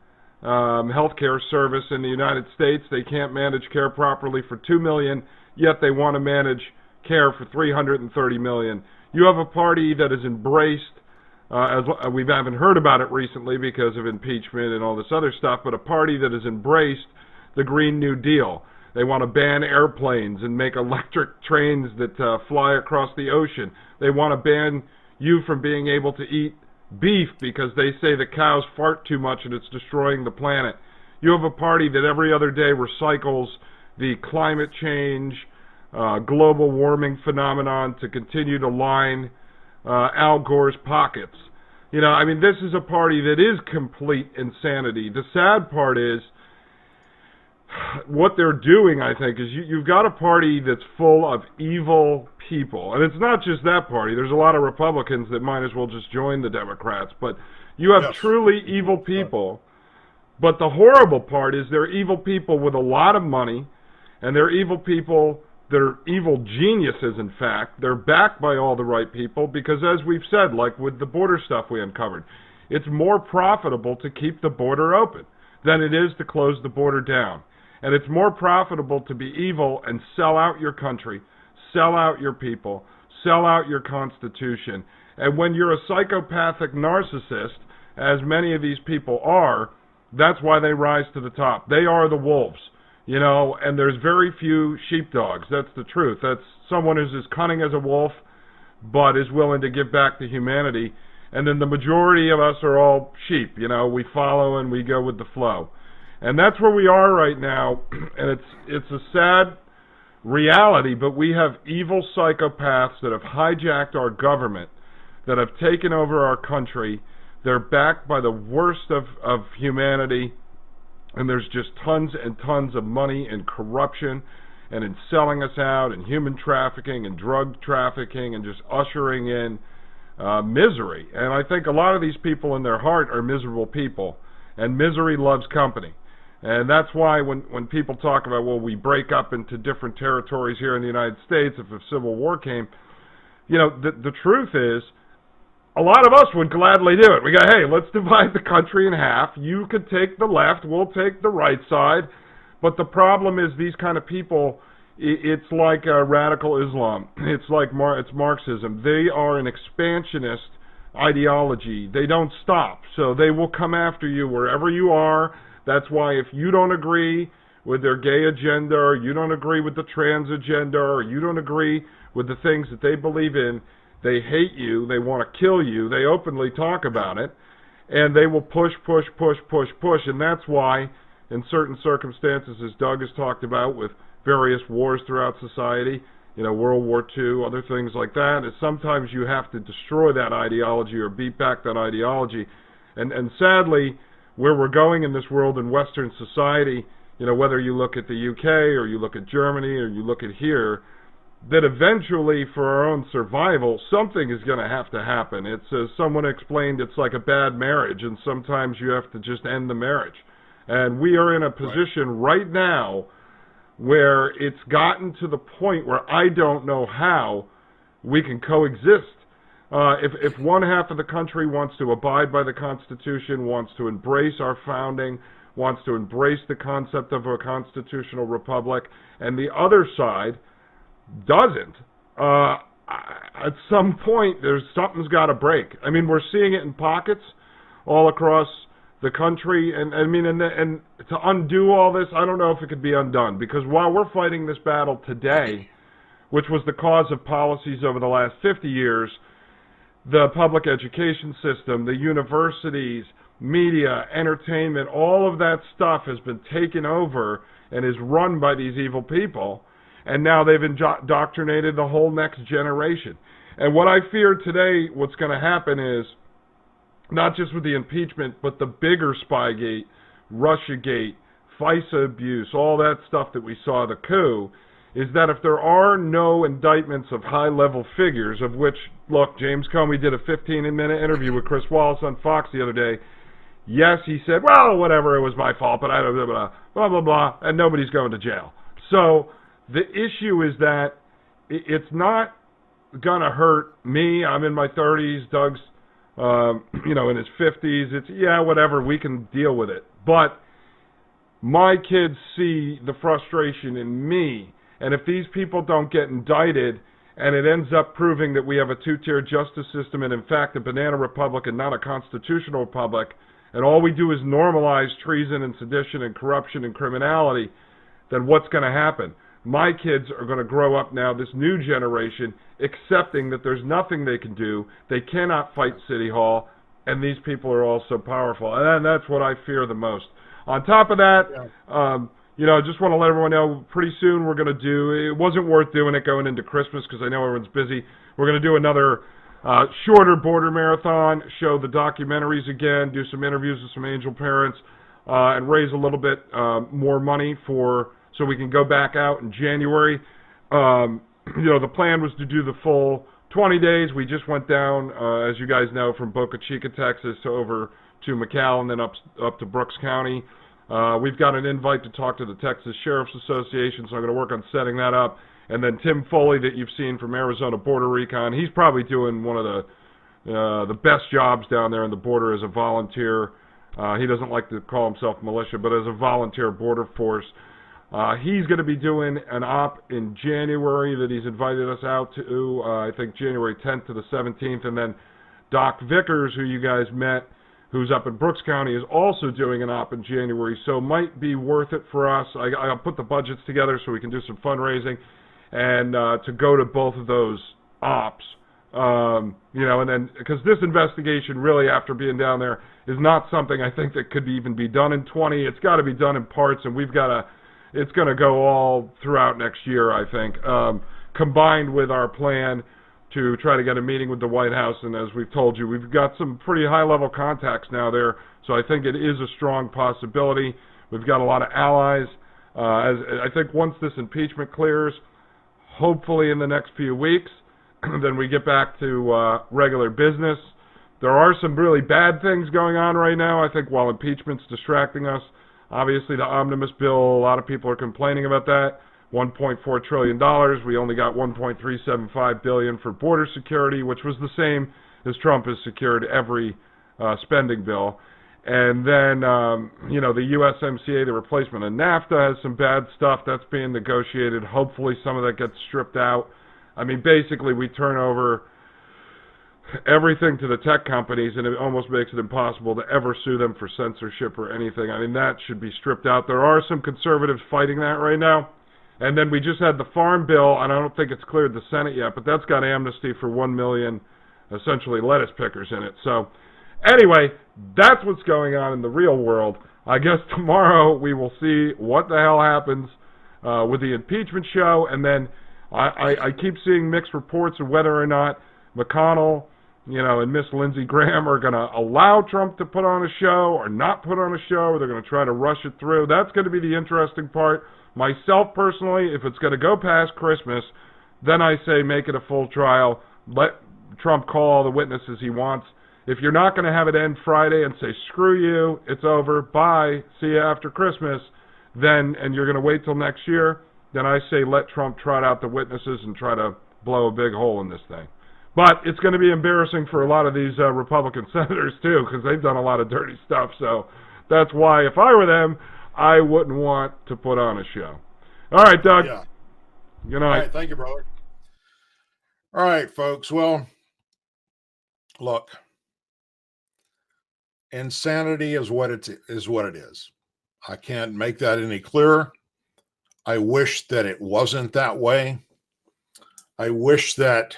healthcare service in the United States. They can't manage care properly for 2 million, yet they want to manage care for 330 million. You have a party that has embraced, as we haven't heard about it recently because of impeachment and all this other stuff, but a party that has embraced the Green New Deal. They want to ban airplanes and make electric trains that fly across the ocean. They want to ban you from being able to eat beef because they say the cows fart too much and it's destroying the planet. You have a party that every other day recycles the climate change, global warming phenomenon to continue to line Al Gore's pockets. You know, I mean, this is a party that is complete insanity. The sad part is what they're doing, I think, is you've got a party that's full of evil people. And it's not just that party. There's a lot of Republicans that might as well just join the Democrats. But you have truly evil people. But the horrible part is they're evil people with a lot of money, and they're evil people that are evil geniuses, in fact. They're backed by all the right people because, as we've said, like with the border stuff we uncovered, it's more profitable to keep the border open than it is to close the border down. And it's more profitable to be evil and sell out your country, sell out your people, sell out your Constitution. And when you're a psychopathic narcissist, as many of these people are, that's why they rise to the top. They are the wolves, you know, and there's very few sheepdogs. That's the truth. That's someone who's as cunning as a wolf, but is willing to give back to humanity. And then the majority of us are all sheep, you know, we follow and we go with the flow. And that's where we are right now, and it's a sad reality, but we have evil psychopaths that have hijacked our government, that have taken over our country. They're backed by the worst of humanity, and there's just tons and tons of money and corruption and in selling us out and human trafficking and drug trafficking and just ushering in misery. And I think a lot of these people in their heart are miserable people, and misery loves company. And that's why when people talk about, well, we break up into different territories here in the United States if a civil war came, you know, the truth is, a lot of us would gladly do it. We go, hey, let's divide the country in half. You could take the left, we'll take the right side. But the problem is these kind of people, it's like radical Islam. It's like it's Marxism. They are an expansionist ideology. They don't stop. So they will come after you wherever you are. That's why if you don't agree with their gay agenda, or you don't agree with the trans agenda, or you don't agree with the things that they believe in, they hate you, they want to kill you, they openly talk about it, and they will push, and that's why, in certain circumstances, as Doug has talked about with various wars throughout society, World War II, other things like that, is sometimes you have to destroy that ideology or beat back that ideology. And sadly, where we're going in this world in Western society, whether you look at the UK or you look at Germany or you look at here, that eventually for our own survival, something is going to have to happen. It's, as someone explained, it's like a bad marriage, and sometimes you have to just end the marriage. And we are in a position right now where it's gotten to the point where I don't know how we can coexist. If one half of the country wants to abide by the Constitution, wants to embrace our founding, wants to embrace the concept of a constitutional republic, and the other side doesn't, at some point something's got to break. I mean, we're seeing it in pockets all across the country, and to undo all this, I don't know if it could be undone, because while we're fighting this battle today, which was the cause of policies over the last 50 years, the public education system, the universities, media, entertainment, all of that stuff has been taken over and is run by these evil people, and now they've indoctrinated the whole next generation. And what I fear today, what's going to happen is, not just with the impeachment, but the bigger Spygate, Russiagate, FISA abuse, all that stuff that we saw, the coup, is that if there are no indictments of high-level figures, of which, look, James Comey did a 15-minute interview with Chris Wallace on Fox the other day. Yes, he said, well, whatever, it was my fault, but I don't, blah, blah, blah, and nobody's going to jail. So the issue is that it's not going to hurt me. I'm in my 30s. Doug's in his 50s, it's, whatever, we can deal with it. But my kids see the frustration in me, and if these people don't get indicted, and it ends up proving that we have a two-tier justice system, and in fact a banana republic and not a constitutional republic, and all we do is normalize treason and sedition and corruption and criminality, then what's going to happen? My kids are going to grow up now, this new generation, accepting that there's nothing they can do, they cannot fight City Hall, and these people are all so powerful. And that's what I fear the most. On top of that, I just want to let everyone know, pretty soon we're going to do, it wasn't worth doing it going into Christmas because I know everyone's busy. We're going to do another shorter border marathon, show the documentaries again, do some interviews with some angel parents, and raise a little bit more money so we can go back out in January. The plan was to do the full 20 days. We just went down, as you guys know, from Boca Chica, Texas, over to McAllen, then up to Brooks County. We've got an invite to talk to the Texas Sheriff's Association, so I'm going to work on setting that up. And then Tim Foley, that you've seen from Arizona Border Recon, he's probably doing one of the best jobs down there on the border as a volunteer. He doesn't like to call himself militia, but as a volunteer border force. He's going to be doing an op in January that he's invited us out to, I think January 10th to the 17th, and then Doc Vickers, who you guys met, who's up in Brooks County, is also doing an op in January, so might be worth it for us. I'll put the budgets together so we can do some fundraising, and to go to both of those ops, and then, because this investigation really, after being down there, is not something I think that could even be done in 20. It's got to be done in parts, and it's going to go all throughout next year, I think, combined with our plan to try to get a meeting with the White House. And as we've told you, we've got some pretty high-level contacts now there, so I think it is a strong possibility. We've got a lot of allies. I think once this impeachment clears, hopefully in the next few weeks, then we get back to regular business. There are some really bad things going on right now, I think, while impeachment's distracting us. Obviously, the omnibus bill, a lot of people are complaining about that. $1.4 trillion. We only got $1.375 billion for border security, which was the same as Trump has secured every spending bill. And then, the USMCA, the replacement of NAFTA, has some bad stuff that's being negotiated. Hopefully some of that gets stripped out. I mean, basically, we turn over everything to the tech companies, and it almost makes it impossible to ever sue them for censorship or anything. I mean, that should be stripped out. There are some conservatives fighting that right now. And then we just had the farm bill, and I don't think it's cleared the Senate yet, but that's got amnesty for 1 million, essentially, lettuce pickers in it. So Anyway, that's what's going on in the real world. I guess tomorrow we will see what the hell happens with the impeachment show, and then I keep seeing mixed reports of whether or not McConnell, and Miss Lindsey Graham are going to allow Trump to put on a show or not put on a show, or they're going to try to rush it through. That's going to be the interesting part. Myself, personally, if it's going to go past Christmas, then I say make it a full trial. Let Trump call all the witnesses he wants. If you're not going to have it end Friday and say, screw you, it's over, bye, see you after Christmas, and you're going to wait till next year, then I say let Trump trot out the witnesses and try to blow a big hole in this thing. But it's going to be embarrassing for a lot of these Republican senators, too, because they've done a lot of dirty stuff. So that's why, if I were them, I wouldn't want to put on a show. All right, Doug. Yeah. Good night. All right, thank you, brother. All right, folks. Well, look, insanity is what it is. I can't make that any clearer. I wish that it wasn't that way. I wish that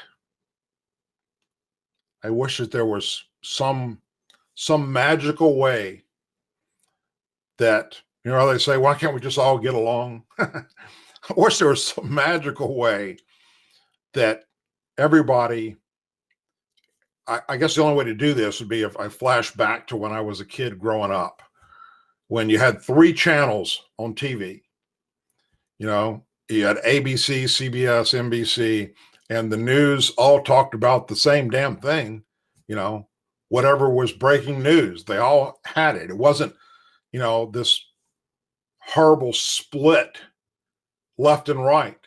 there was some magical way that, how they say, why can't we just all get along? I wish there was some magical way that everybody, I guess the only way to do this would be if I flash back to when I was a kid growing up, when you had 3 channels on TV. You had ABC, CBS, NBC, and the news all talked about the same damn thing. Whatever was breaking news, they all had it. It wasn't, this horrible split left and right.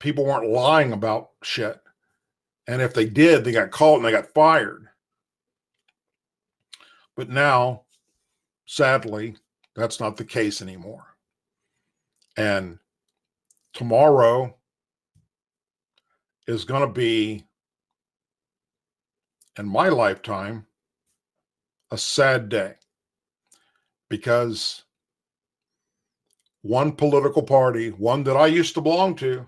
People weren't lying about shit. And if they did, they got caught and they got fired. But now, sadly, that's not the case anymore. And tomorrow is going to be, in my lifetime, a sad day, because one political party, one that I used to belong to,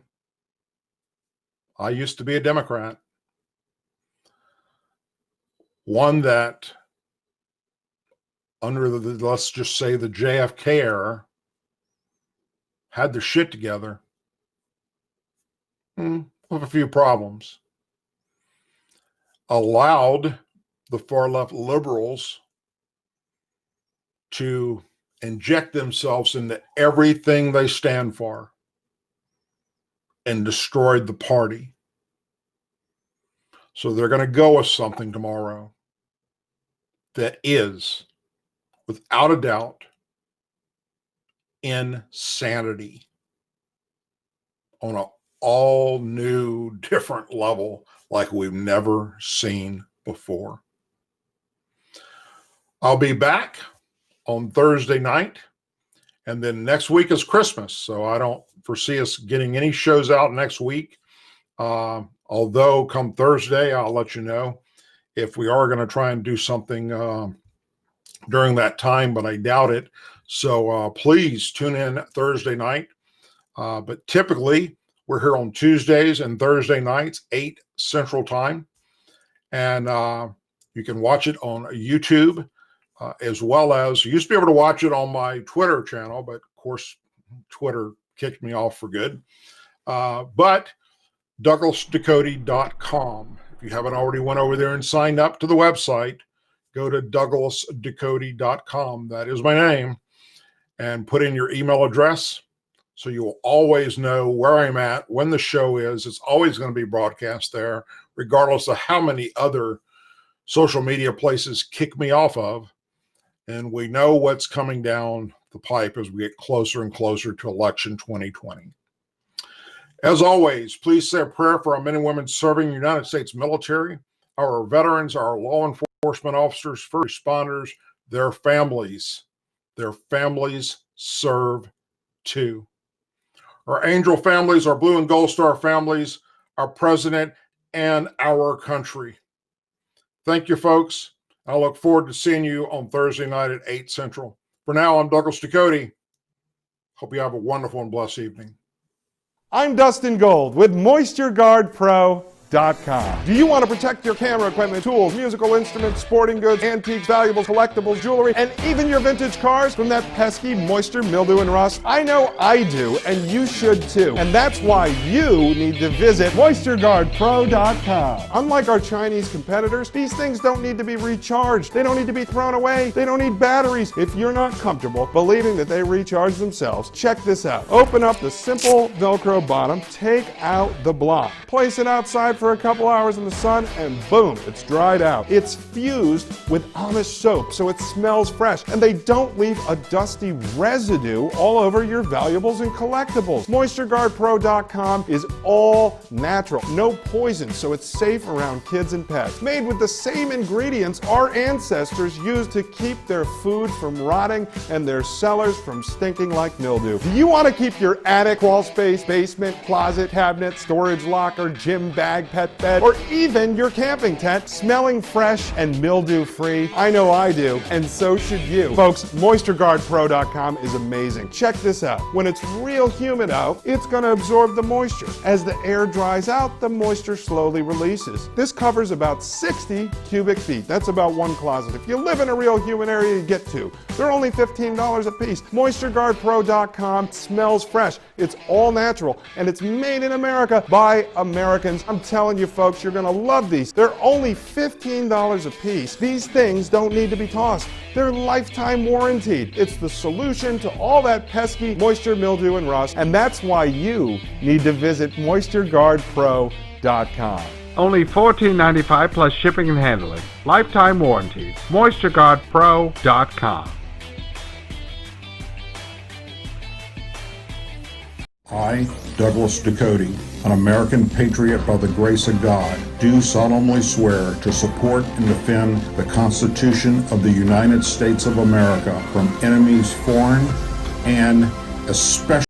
I used to be a Democrat, one that under the, let's just say, the JFK era, had their shit together, with a few problems, allowed the far left liberals to inject themselves into everything they stand for and destroyed the party. So they're going to go with something tomorrow that is, without a doubt, insanity on an all new, different level like we've never seen before. I'll be back on Thursday night, and then next week is Christmas, so I don't foresee us getting any shows out next week. Although come Thursday, I'll let you know if we are going to try and do something during that time, but I doubt it. So please tune in Thursday night. But typically, we're here on Tuesdays and Thursday nights, 8 Central Time. And you can watch it on YouTube, as well as, you used to be able to watch it on my Twitter channel, but of course, Twitter kicked me off for good. But DouglasDucote.com. If you haven't already went over there and signed up to the website, go to DouglasDucote.com. That is my name. And put in your email address so you will always know where I'm at, when the show is. It's always going to be broadcast there, regardless of how many other social media places kick me off of. And we know what's coming down the pipe as we get closer and closer to election 2020. As always, please say a prayer for our men and women serving the United States military, our veterans, our law enforcement officers, first responders, their families. Their families serve too. Our angel families, our blue and gold star families, our president, and our country. Thank you, folks. I look forward to seeing you on Thursday night at 8 Central. For now, I'm Douglas Ducote. Hope you have a wonderful and blessed evening. I'm Dustin Gold with Moisture Guard Pro MoistureGuardPro.com. Do you want to protect your camera equipment, tools, musical instruments, sporting goods, antiques, valuables, collectibles, jewelry, and even your vintage cars from that pesky moisture, mildew, and rust? I know I do, and you should too. And that's why you need to visit MoistureGuardPro.com. Unlike our Chinese competitors, these things don't need to be recharged. They don't need to be thrown away. They don't need batteries. If you're not comfortable believing that they recharge themselves, check this out. Open up the simple Velcro bottom, take out the block, place it outside for a couple hours in the sun, and boom, it's dried out. It's fused with Amish soap, so it smells fresh, and they don't leave a dusty residue all over your valuables and collectibles. MoistureGuardPro.com is all natural, no poison, so it's safe around kids and pets. Made with the same ingredients our ancestors used to keep their food from rotting and their cellars from stinking like mildew. Do you want to keep your attic, crawl space, basement, closet, cabinet, storage locker, gym bag, pet bed, or even your camping tent smelling fresh and mildew free? I know I do, and so should you. Folks, MoistureGuardPro.com is amazing. Check this out. When it's real humid out, it's going to absorb the moisture. As the air dries out, the moisture slowly releases. This covers about 60 cubic feet. That's about one closet. If you live in a real humid area, you get two. They're only $15 a piece. MoistureGuardPro.com smells fresh. It's all natural, and it's made in America by Americans. I'm telling you, folks, you're going to love these. They're only $15 a piece. These things don't need to be tossed. They're lifetime warranted. It's the solution to all that pesky moisture, mildew, and rust, and that's why you need to visit MoistureGuardPro.com. Only $14.95 plus shipping and handling. Lifetime warranty. MoistureGuardPro.com. I, Douglas Ducote, an American patriot by the grace of God, do solemnly swear to support and defend the Constitution of the United States of America from enemies foreign and especially